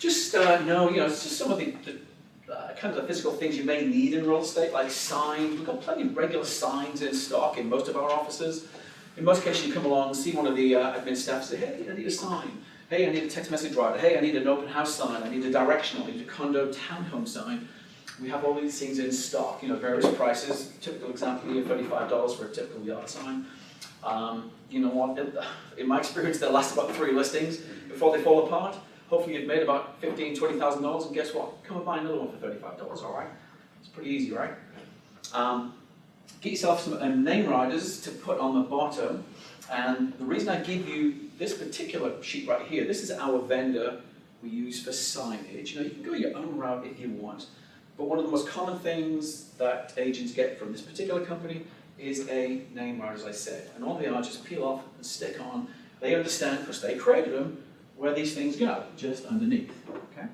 Just know, it's just some of the kind of the physical things you may need in real estate, like signs. We've got plenty of regular signs in stock in most of our offices. In most cases, you come along, see one of the admin staff, say, hey, I need a sign. Hey, I need a text message writer. Hey, I need an open house sign. I need a directional. I need a condo townhome sign. We have all these things in stock, various prices. Typical example here, $35 for a typical yard sign. You know what, in my experience, they last about 3 listings before they fall apart. Hopefully you've made about $15,000, $20,000, and guess what? Come and buy another one for $35, all right? It's pretty easy, right? Get yourself some name riders to put on the bottom, and the reason I give you this particular sheet right here, this is our vendor we use for signage. You can go your own route if you want, but one of the most common things that agents get from this particular company is a name rider, as I said, and all they are just peel off and stick on. They understand, because they created them, where these things go, just underneath, okay?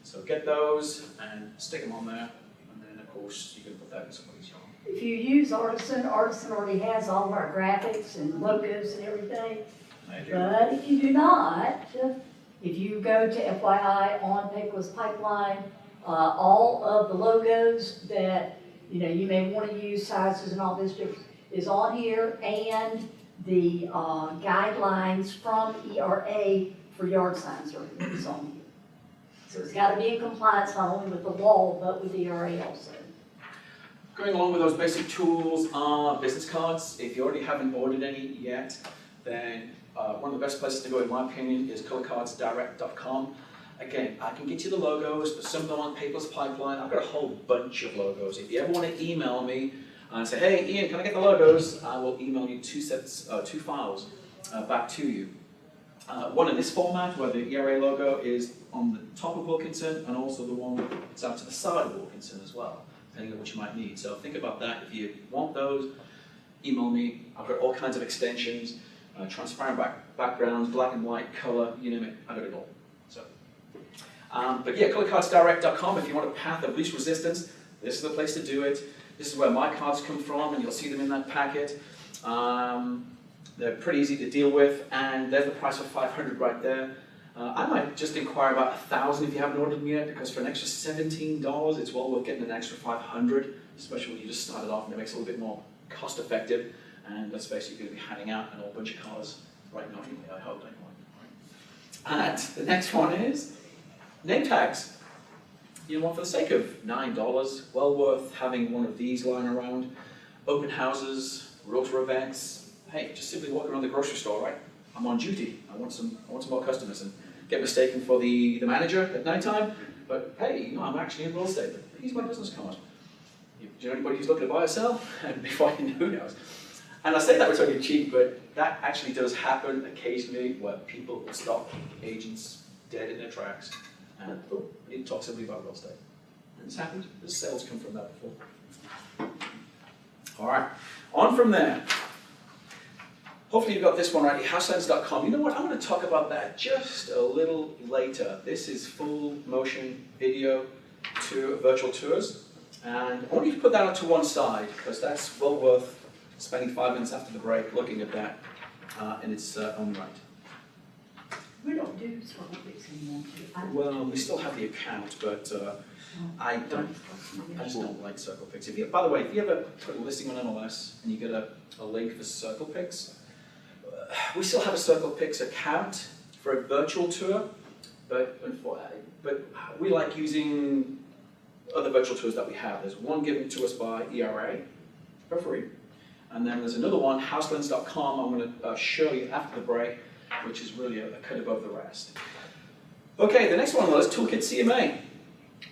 So get those and stick them on there, and then of course you can put that in somebody's yard. If you use Artisan, Artisan already has all of our graphics and logos and everything. But if you do not, if you go to FYI on Paperless Pipeline, all of the logos that you may want to use, sizes and all this different is on here, and the guidelines from ERA for yard signs are is on here. So it's got to be in compliance not only with the law but with ERA also. Going along with those basic tools are business cards. If you already haven't ordered any yet, then one of the best places to go, in my opinion, is colorcardsdirect.com. Again, I can get you the logos, but some of them on Paperless Pipeline. I've got a whole bunch of logos. If you ever want to email me and say, hey, Ian, can I get the logos? I will email you 2 files back to you. One in this format, where the ERA logo is on the top of Wilkinson, and also the one that's out to the side of Wilkinson as well, depending on what you might need. So think about that. If you want those, email me. I've got all kinds of extensions, transparent backgrounds, black and white, color, you name it, I've got it all. So, but yeah, colorcardsdirect.com. If you want a path of least resistance, this is the place to do it. This is where my cards come from, and you'll see them in that packet. They're pretty easy to deal with, and there's the price of $500 right there. I might just inquire about $1,000 if you haven't ordered them yet, because for an extra $17, it's well worth getting an extra $500, especially when you just started off, and it makes it a little bit more cost effective. And let's face it, you're going to be handing out a whole bunch of cars right now anyway, I hope anyway. And the next one is name tags. For the sake of $9, well worth having one of these lying around. Open houses, realtor events. Hey, just simply walking around the grocery store, right? I'm on duty. I want some more customers, and get mistaken for the manager at nighttime. But hey, I'm actually in real estate. But here's my business card. Do you know anybody who's looking to buy or sell? And before you know, who knows? And I say that with tongue in cheek, but that actually does happen occasionally, where people will stop agents dead in their tracks, and I need to talk to somebody about real estate. And it's happened. The sales come from that before. All right, on from there. Hopefully you've got this one right, houselens.com. You know what, I'm going to talk about that just a little later. This is full motion video tour, virtual tours. And I want you to put that onto one side, because that's well worth spending 5 minutes after the break looking at that in its own right. We don't do Circle Pix anymore. Well, we still have the account, but I just don't like Circle Pix. By the way, if you ever put a listing on MLS and you get a link for Circle Pix, we still have a Circle Pix account for a virtual tour, but we like using other virtual tours that we have. There's one given to us by ERA for free, and then there's another one, houselens.com, I'm going to show you after the break, which is really a cut above the rest. Okay, the next one on the list, Toolkit CMA.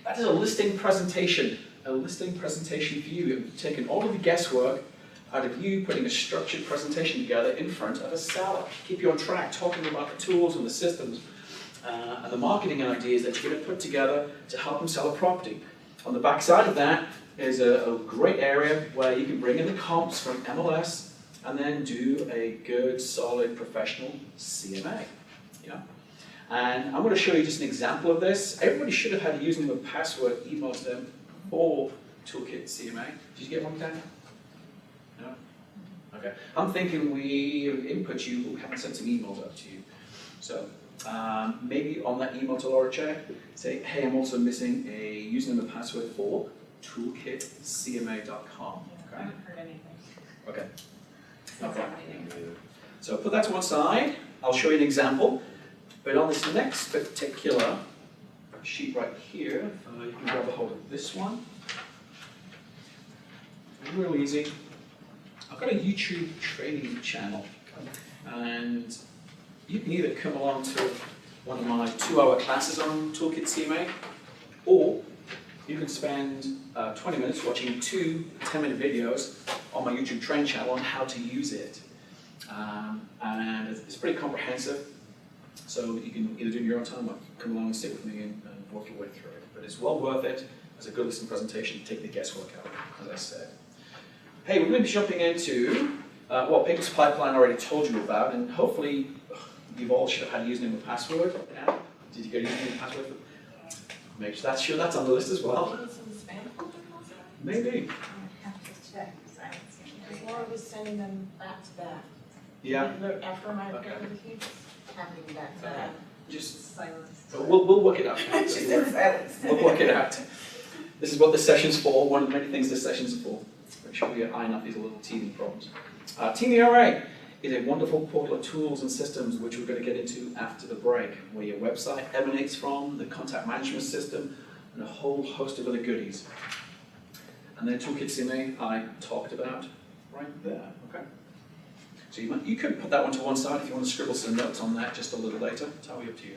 That is a listing presentation for you. You've taken all of the guesswork out of you putting a structured presentation together in front of a seller. Keep you on track, talking about the tools and the systems and the marketing ideas that you're going to put together to help them sell a property. On the back side of that is a great area where you can bring in the comps from MLS and then do a good, solid, professional CMA. Yeah? And I'm going to show you just an example of this. Everybody should have had a username and password emailed to them for Toolkit CMA. Did you get one, Dan? No? Okay. I'm thinking we input you, but we haven't sent some emails out to you. So maybe on that email to Laura Check, say, hey, I'm also missing a username and password for toolkitcma.com. I haven't heard anything Okay. since our meeting. So put that to one side. I'll show you an example. But on this next particular sheet right here, you can grab a hold of this one. Real easy. I've got a YouTube training channel, and you can either come along to one of my 2-hour classes on Toolkit CMA, or you can spend 20 minutes watching 2 10-minute videos on my YouTube training channel on how to use it. And it's pretty comprehensive, so you can either do it in your own time or come along and sit with me and work your way through it. But it's well worth it as a good listening presentation to take the guesswork out, as I said. Hey, we're going to be jumping into what Paperless Pipeline already told you about, and hopefully you've all should have had a username and password. Yeah? Did you get a username and password? Make sure that's on the list as well. Maybe it's in the spam folder also? Maybe. I have to check, because I haven't seen it. Because Laura was sending them back to back. Yeah. After my Okay. he was having back to back. Just Silence. we'll work it out. She said silence. We'll work it out. This is what this session's for. One of the many things this session's for. Make sure we iron out these little teething problems. Team ERA is a wonderful portal of tools and systems which we're going to get into after the break, where your website emanates from, the contact management system, and a whole host of other goodies. And then Toolkit CMA I talked about right there. Okay. So you could put that one to one side if you want to scribble some notes on that just a little later. It's entirely up to you.